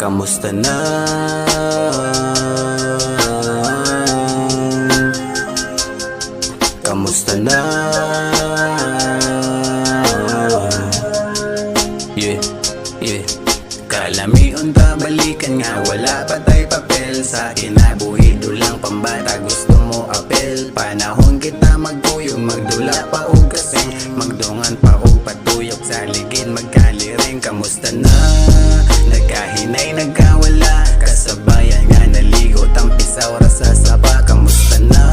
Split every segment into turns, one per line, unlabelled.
Kamusta na? Kamusta na? Kalamion ta balikan nga wala pa tay papel. Sa kinabuhi dulang pambata gusto mo apel. Panahon kita magtuyog magdula pa og kasing. Magdungan pa og patuyok sa ligid magkaliring. Kamusta na? Nagkahinay nagkawala kasabayan nga naligo tampisaw ra sa saba. Kamusta na?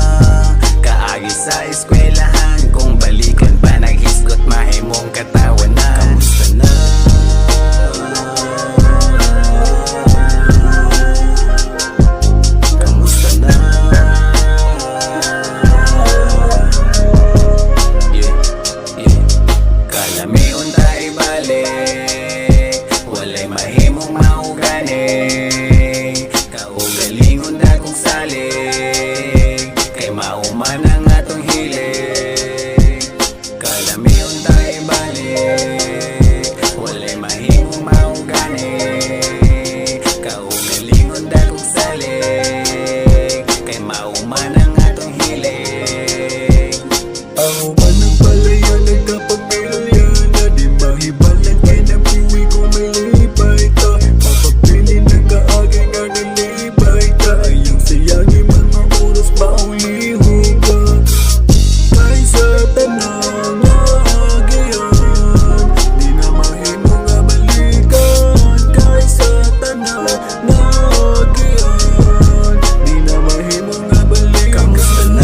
Kaagi sa eskwelahan kung balikan pa naghisgot mahimong katawan na. Kamusta na? Kalamion tayo balik, walay mahimong maugani. Kaugalingon na kong salig, kay mauman ang atong hilig. Kalamion tayo balik, walay mahimong maugani. Kaugalingon na kong salig, kay mauman ang atong hilig.
Ako man ang palaya nagkapamilya na di mahibalan kay nabuwi ko may libay ta. Mapapili nagkaagi nga nalibay ta. Ayong sayangin mga oras maulihog ka. Kay sa tanang naagihan di na mahimo nga balikan. Kay sa tanang naagihan di na mahimo nga balikan.
Kamusta na?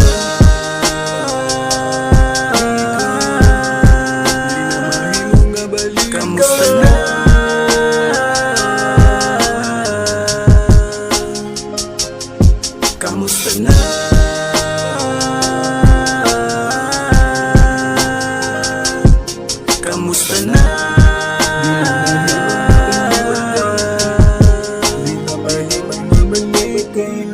Kamusta na? Kamusta na? Kamusta na?
Di na mahimong nga balikan.